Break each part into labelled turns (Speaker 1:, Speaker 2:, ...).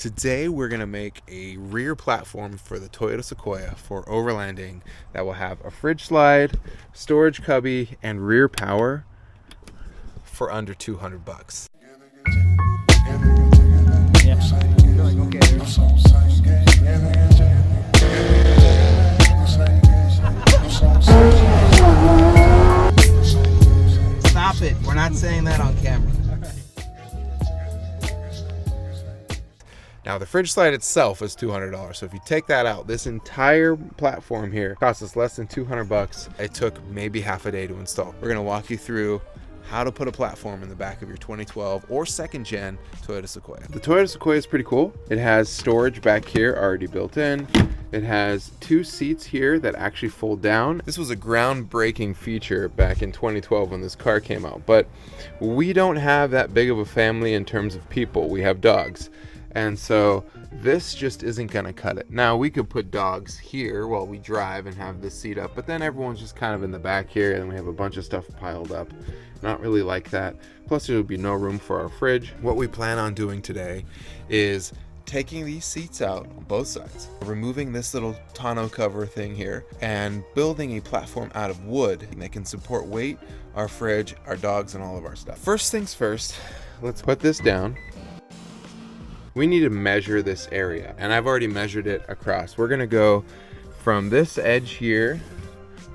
Speaker 1: Today we're going to make a rear platform for the Toyota Sequoia for overlanding that will have a fridge slide, storage cubby, and rear power for under $200.
Speaker 2: Stop it. We're not saying that on camera.
Speaker 1: Now the fridge slide itself is $200, so if you take that out, this entire platform here costs us less than $200. It took maybe half a day to install. We're gonna walk you through how to put a platform in the back of your 2012 or second gen Toyota Sequoia. The Toyota Sequoia is pretty cool. It has storage back here already built in. It has two seats here that actually fold down. This was a groundbreaking feature back in 2012 when this car came out, but we don't have that big of a family in terms of people. We have dogs. And so this just isn't gonna cut it. Now we could put dogs here while we drive and have this seat up, but then everyone's just kind of in the back here and we have a bunch of stuff piled up. Not really like that. Plus there would be no room for our fridge. What we plan on doing today is taking these seats out on both sides, removing this little tonneau cover thing here, and building a platform out of wood that can support weight, our fridge, our dogs, and all of our stuff. First things first, let's put this down. We need to measure this area, and I've already measured it across. We're gonna go from this edge here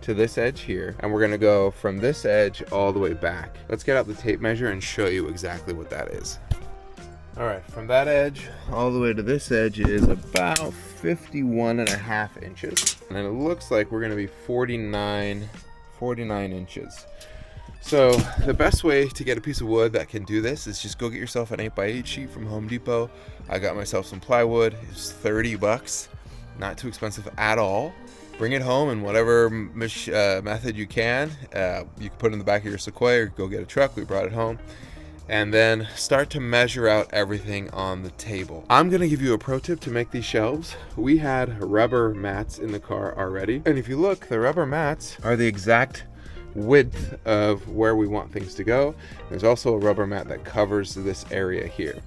Speaker 1: to this edge here, and we're gonna go from this edge all the way back. Let's get out the tape measure and show you exactly what that is. All right, from that edge all the way to this edge is about 51.5 inches. And it looks like we're gonna be 49 inches. So the best way to get a piece of wood that can do this is just go get yourself an 8x8 sheet from Home Depot. I got myself some plywood. It's $30, not too expensive at all. Bring it home in whatever method you can. You can put it in the back of your Sequoia or go get a truck. We brought it home. And then start to measure out everything on the table. I'm gonna give you a pro tip to make these shelves. We had rubber mats in the car already. And if you look, the rubber mats are the exact width of where we want things to go. There's also a rubber mat that covers this area here.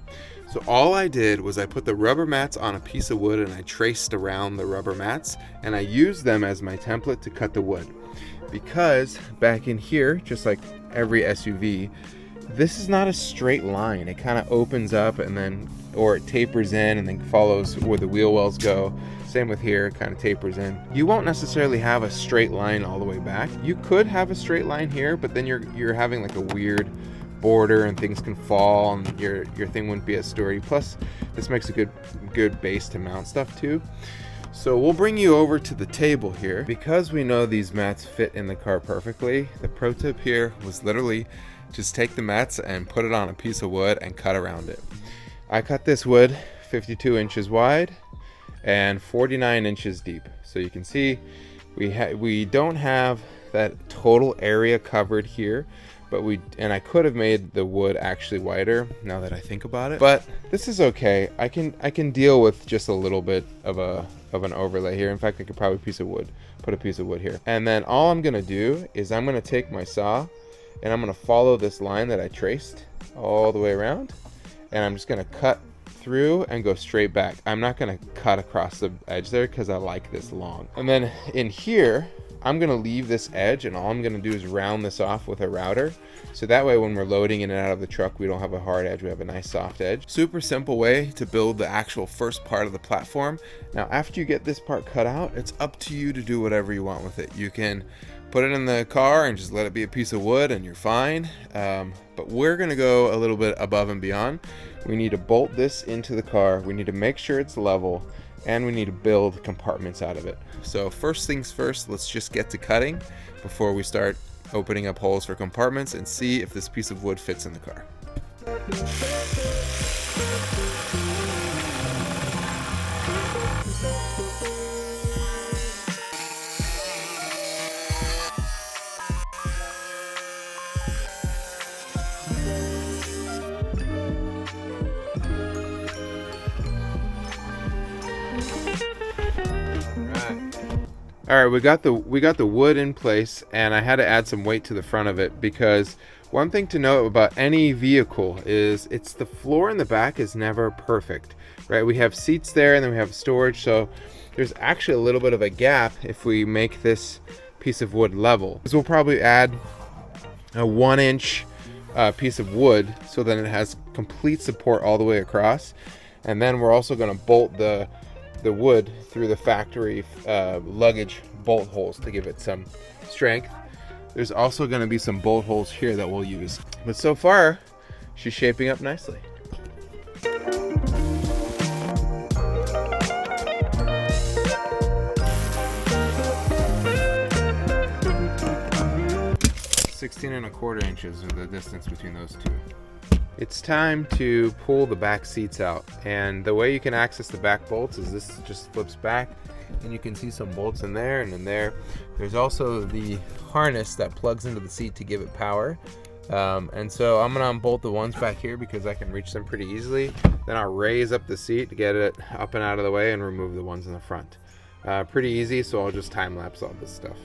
Speaker 1: So all I did was I put the rubber mats on a piece of wood and I traced around the rubber mats and I used them as my template to cut the wood. Because back in here, just like every SUV, this is not a straight line. It kind of opens up and then, or it tapers in and then follows where the wheel wells go. Same with here, it kind of tapers in. You won't necessarily have a straight line all the way back. You could have a straight line here, but then you're having like a weird border and things can fall and your thing wouldn't be as sturdy. Plus, this makes a good base to mount stuff too. So we'll bring you over to the table here. Because we know these mats fit in the car perfectly, the pro tip here was literally just take the mats and put it on a piece of wood and cut around it. I cut this wood 52 inches wide and 49 inches deep. So you can see we don't have that total area covered here, but I could have made the wood actually wider now that I think about it, but this is okay. I can deal with just a little bit of an overlay here. In fact, I could probably put a piece of wood here. And then all I'm gonna do is I'm gonna take my saw and I'm gonna follow this line that I traced all the way around, and I'm just gonna cut through and go straight back. I'm not gonna cut across the edge there because I like this long. And then in here, I'm gonna leave this edge and all I'm gonna do is round this off with a router. So that way when we're loading in and out of the truck, we don't have a hard edge, we have a nice soft edge. Super simple way to build the actual first part of the platform. Now, after you get this part cut out, it's up to you to do whatever you want with it. You can put it in the car and just let it be a piece of wood and you're fine. But we're gonna go a little bit above and beyond. We need to bolt this into the car. We need to make sure it's level and we need to build compartments out of it. So first things first, let's just get to cutting before we start opening up holes for compartments and see if this piece of wood fits in the car. All right, we got the wood in place, and I had to add some weight to the front of it because one thing to note about any vehicle is the floor in the back is never perfect. right? We have seats there, and then we have storage, so there's actually a little bit of a gap if we make this piece of wood level. So we'll probably add a 1-inch piece of wood so that it has complete support all the way across. And then we're also going to bolt the wood through the factory luggage bolt holes to give it some strength. There's also going to be some bolt holes here that we'll use. But so far, she's shaping up nicely. (16¼ inches is the distance between those two. It's time to pull the back seats out, and the way you can access the back bolts is this just flips back, and you can see some bolts in there and in there. There's also the harness that plugs into the seat to give it power, and so I'm gonna unbolt the ones back here because I can reach them pretty easily. Then I'll raise up the seat to get it up and out of the way and remove the ones in the front. Pretty easy, so I'll just time lapse all this stuff.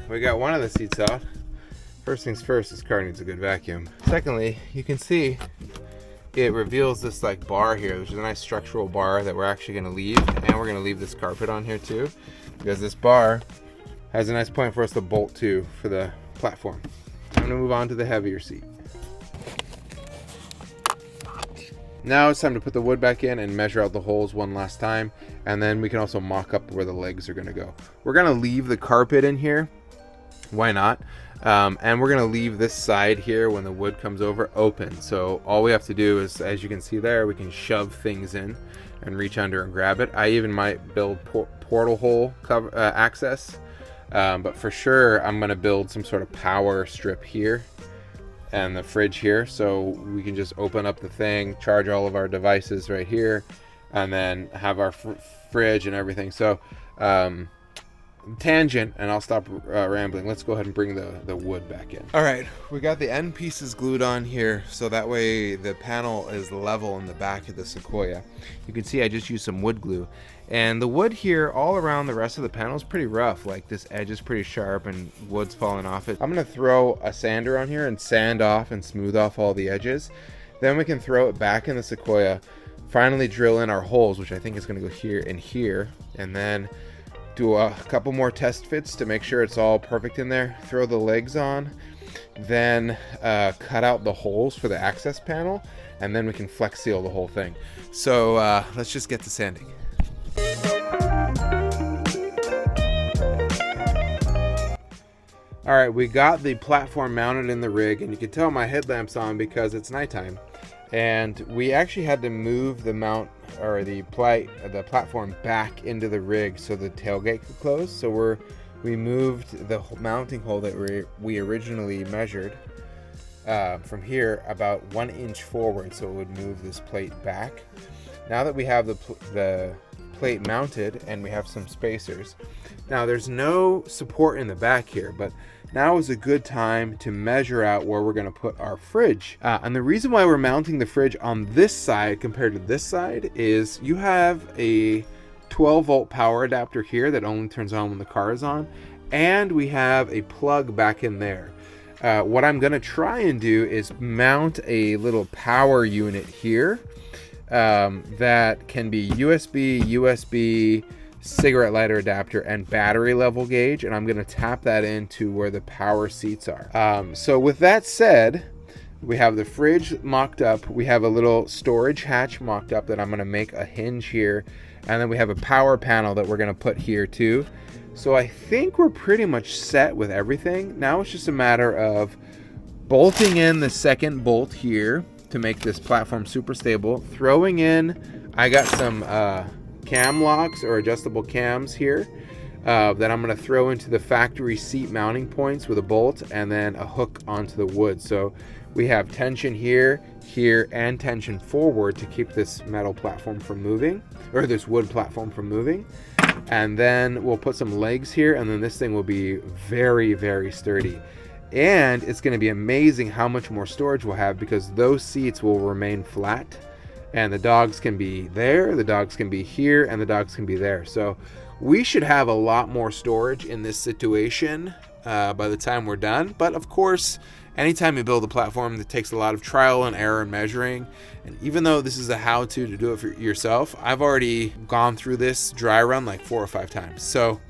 Speaker 1: We got one of the seats out. First things first, this car needs a good vacuum. Secondly, you can see it reveals this like bar here, which is a nice structural bar that we're actually going to leave, and we're going to leave this carpet on here too, because this bar has a nice point for us to bolt to for the platform. I'm going to move on to the heavier seat. Now it's time to put the wood back in and measure out the holes one last time, and then we can also mock up where the legs are going to go. We're going to leave the carpet in here. Why not? And we're going to leave this side here when the wood comes over open. So all we have to do is, as you can see there, we can shove things in and reach under and grab it. I even might build portal hole cover, access. But for sure, I'm going to build some sort of power strip here and the fridge here. So we can just open up the thing, charge all of our devices right here, and then have our fridge and everything. So, tangent, and I'll stop rambling. Let's go ahead and bring the wood back in. All right, we got the end pieces glued on here, so that way the panel is level in the back of the Sequoia. You can see I just used some wood glue, and the wood here all around the rest of the panel is pretty rough. Like this edge is pretty sharp and wood's falling off it. I'm gonna throw a sander on here and sand off and smooth off all the edges. Then we can throw it back in the Sequoia, finally drill in our holes, which I think is gonna go here and here, and then do a couple more test fits to make sure it's all perfect in there. Throw the legs on, then cut out the holes for the access panel, and then we can flex seal the whole thing. So let's just get to sanding. All right, we got the platform mounted in the rig, and you can tell my headlamp's on because it's nighttime. And we actually had to move the mount, or the platform back into the rig so the tailgate could close. So we moved the mounting hole that we originally measured from here about 1 inch forward, so it would move this plate back. Now that we have the plate mounted and we have some spacers, now there's no support in the back here, but now is a good time to measure out where we're going to put our fridge. And the reason why we're mounting the fridge on this side compared to this side is you have a 12-volt power adapter here that only turns on when the car is on, and we have a plug back in there. What I'm going to try and do is mount a little power unit here that can be USB, cigarette lighter adapter, and battery level gauge, and I'm going to tap that into where the power seats are. So with that said, we have the fridge mocked up, we have a little storage hatch mocked up that I'm going to make a hinge here, and then we have a power panel that we're going to put here too. So I think we're pretty much set with everything. Now it's just a matter of bolting in the second bolt here to make this platform super stable, throwing in, I got some cam locks or adjustable cams here that I'm going to throw into the factory seat mounting points with a bolt, and then a hook onto the wood. So we have tension here, and tension forward to keep this metal platform from moving, or this wood platform from moving. And then we'll put some legs here, and then this thing will be very, very sturdy. And it's going to be amazing how much more storage we'll have, because those seats will remain flat, and the dogs can be there, the dogs can be here, and the dogs can be there. So we should have a lot more storage in this situation by the time we're done. But of course, anytime you build a platform, that takes a lot of trial and error and measuring. And even though this is a how-to do it for yourself, I've already gone through this dry run like 4 or 5 times. So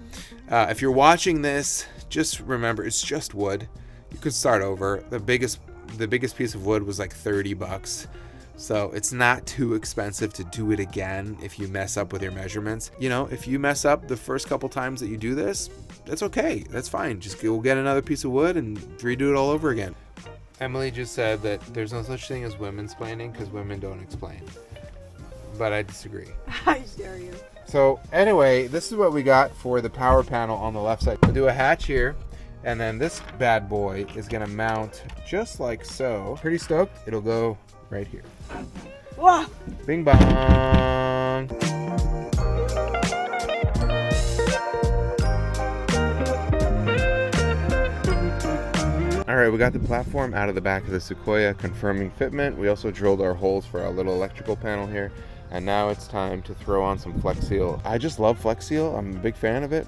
Speaker 1: if you're watching this, just remember, it's just wood. You could start over. The biggest piece of wood was like $30. So it's not too expensive to do it again if you mess up with your measurements. You know, if you mess up the first couple times that you do this, that's okay. That's fine. Just go get another piece of wood and redo it all over again. Emily just said that there's no such thing as women's-splaining because women don't explain. But I disagree.
Speaker 3: I dare you.
Speaker 1: So anyway, this is what we got for the power panel on the left side. We'll do a hatch here. And then this bad boy is going to mount just like so. Pretty stoked. It'll go right here.
Speaker 3: Whoa.
Speaker 1: Bing bong. All right, we got the platform out of the back of the Sequoia, confirming fitment. We also drilled our holes for our little electrical panel here. And now it's time to throw on some Flex Seal. I just love Flex Seal. I'm a big fan of it.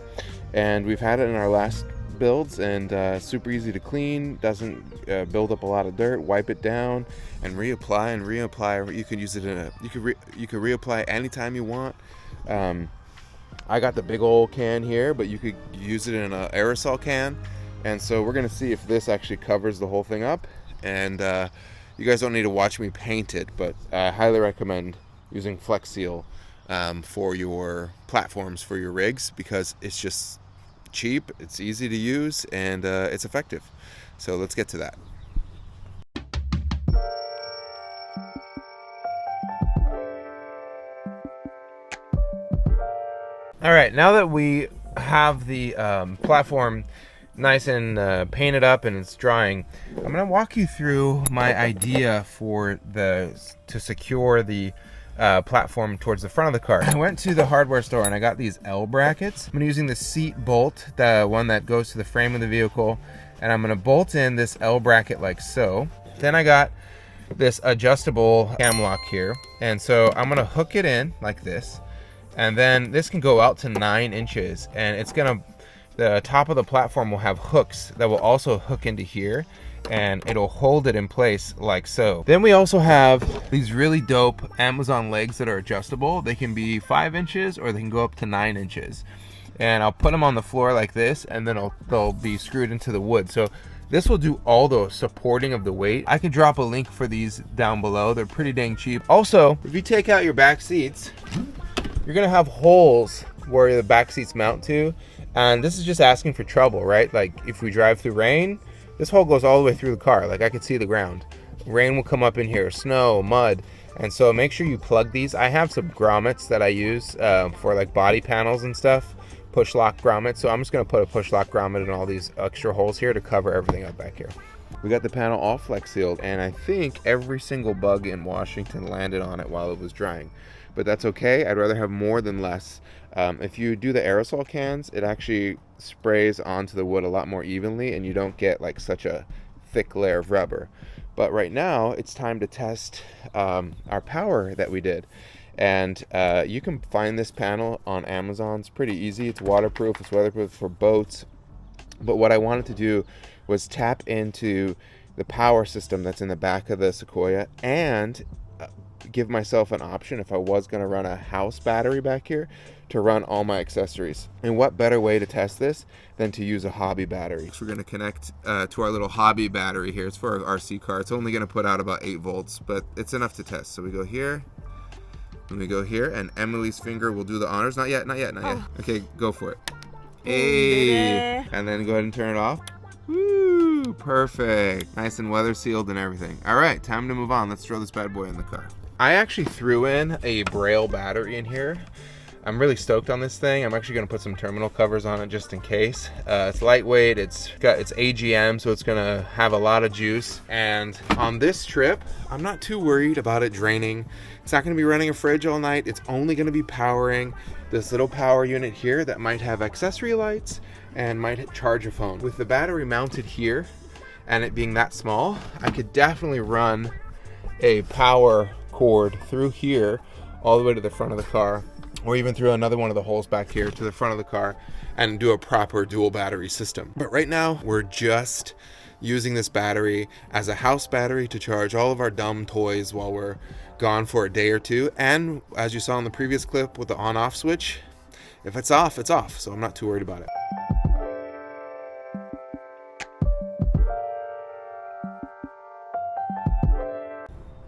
Speaker 1: And we've had it in our last builds, and super easy to clean, doesn't build up a lot of dirt. Wipe it down and reapply and reapply. You could use it in you could reapply anytime you want. I got the big old can here, but you could use it in an aerosol can. And so we're gonna see if this actually covers the whole thing up. And you guys don't need to watch me paint it, but I highly recommend using Flex Seal for your platforms, for your rigs, because it's just cheap, it's easy to use, and it's effective. So let's get to that. All right, now that we have the platform nice and painted up and it's drying, I'm gonna walk you through my idea for to secure the platform towards the front of the car. I went to the hardware store and I got these L brackets. I'm using the seat bolt, the one that goes to the frame of the vehicle, and I'm gonna bolt in this L bracket like so. Then I got this adjustable cam lock here, and so I'm gonna hook it in like this, and then this can go out to 9 inches, and the top of the platform will have hooks that will also hook into here, and it'll hold it in place like so. Then we also have these really dope Amazon legs that are adjustable. They can be 5 inches or they can go up to 9 inches. And I'll put them on the floor like this, and then they'll be screwed into the wood. So this will do all the supporting of the weight. I can drop a link for these down below. They're pretty dang cheap. Also, if you take out your back seats, you're gonna have holes where the back seats mount to. And this is just asking for trouble, right? Like if we drive through rain, this hole goes all the way through the car. Like I could see the ground. Rain will come up in here, snow, mud. And so make sure you plug these. I have some grommets that I use for like body panels and stuff, push lock grommets. So I'm just gonna put a push lock grommet in all these extra holes here to cover everything up back here. We got the panel all Flex Sealed, and I think every single bug in Washington landed on it while it was drying. But that's okay. I'd rather have more than less. If you do the aerosol cans, it actually sprays onto the wood a lot more evenly, and you don't get like such a thick layer of rubber. But right now it's time to test our power that we did. And you can find this panel on Amazon. It's pretty easy. It's waterproof, it's weatherproof for boats. But what I wanted to do was tap into the power system that's in the back of the Sequoia, and give myself an option, if I was going to run a house battery back here, to run all my accessories. And what better way to test this than to use a hobby battery? So we're going to connect to our little hobby battery here. It's for our RC car. It's only going to put out about 8 volts, but it's enough to test. So we go here, and we go here, and Emily's finger will do the honors. Not yet, not yet, not yet. Okay, go for it. Hey! And then go ahead and turn it off. Woo! Perfect. Nice and weather sealed and everything. All right, time to move on. Let's throw this bad boy in the car. I actually threw in a Braille battery in here. I'm really stoked on this thing. I'm actually going to put some terminal covers on it just in case. It's lightweight, it's AGM, so it's going to have a lot of juice. And on this trip, I'm not too worried about it draining. It's not going to be running a fridge all night. It's only going to be powering this little power unit here that might have accessory lights and might charge a phone. With the battery mounted here, and it being that small, I could definitely run a power cord through here all the way to the front of the car, or even through another one of the holes back here to the front of the car and do a proper dual battery system. But right now we're just using this battery as a house battery to charge all of our dumb toys while we're gone for a day or two. And as you saw in the previous clip with the on-off switch, if it's off, it's off. So I'm not too worried about it.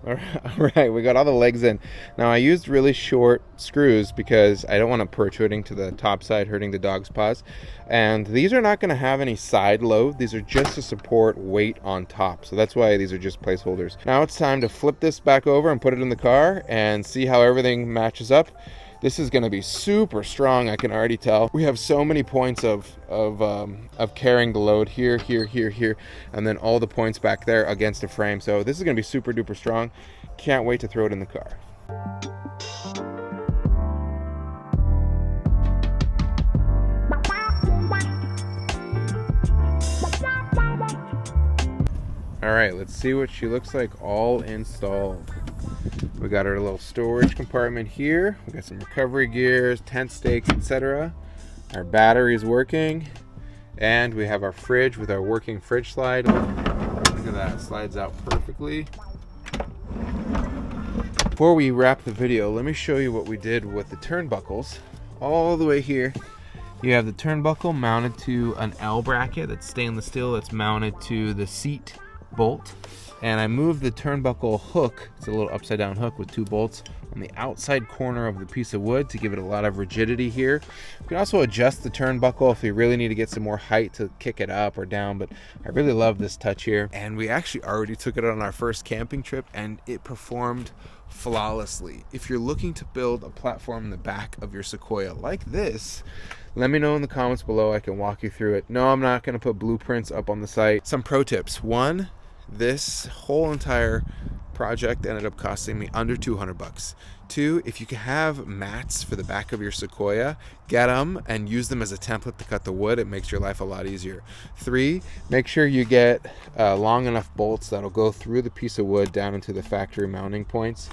Speaker 1: All right, we got all the legs in. Now I used really short screws because I don't want it protruding to the top side, hurting the dog's paws. And these are not going to have any side load. These are just to support weight on top. So that's why these are just placeholders. Now it's time to flip this back over and put it in the car and see how everything matches up. This is going to be super strong, I can already tell. We have so many points of carrying the load here, here, here, here, and then all the points back there against the frame. So this is going to be super duper strong. Can't wait to throw it in the car. All right, let's see what she looks like all installed. We got our little storage compartment here. We got some recovery gears, tent stakes, etc. Our battery is working, and we have our fridge with our working fridge slide. Look at that, it slides out perfectly. Before we wrap the video, let me show you what we did with the turnbuckles. All the way here, you have the turnbuckle mounted to an L bracket that's stainless steel that's mounted to the seat bolt. And I moved the turnbuckle hook, it's a little upside down hook with 2 bolts, on the outside corner of the piece of wood to give it a lot of rigidity here. You can also adjust the turnbuckle if you really need to get some more height to kick it up or down, but I really love this touch here. And we actually already took it on our first camping trip and it performed flawlessly. If you're looking to build a platform in the back of your Sequoia like this, let me know in the comments below. I can walk you through it. No, I'm not going to put blueprints up on the site. Some pro tips. 1, this whole entire project ended up costing me under 200 bucks. 2, if you can have mats for the back of your Sequoia, get them and use them as a template to cut the wood. It makes your life a lot easier. 3, make sure you get long enough bolts that'll go through the piece of wood down into the factory mounting points.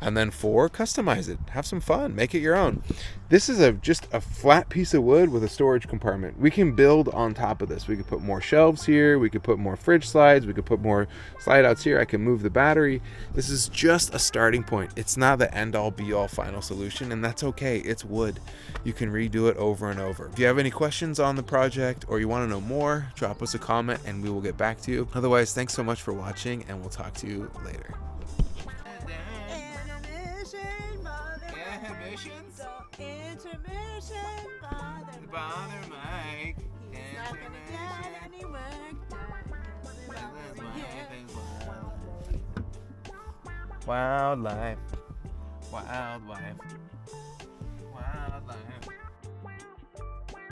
Speaker 1: And then 4, customize it. Have some fun. Make it your own. This is just a flat piece of wood with a storage compartment. We can build on top of this. We could put more shelves here. We could put more fridge slides. We could put more slide outs here. I can move the battery. This is just a starting point. It's not the end all be all final solution, and that's okay. It's wood. You can redo it over and over. If you have any questions on the project or you want to know more, drop us a comment and we will get back to you. Otherwise, thanks so much for watching and we'll talk to you later.
Speaker 3: Intermission, bother Mike. He's not gonna get any work done.
Speaker 1: Wildlife. Wildlife. Wildlife.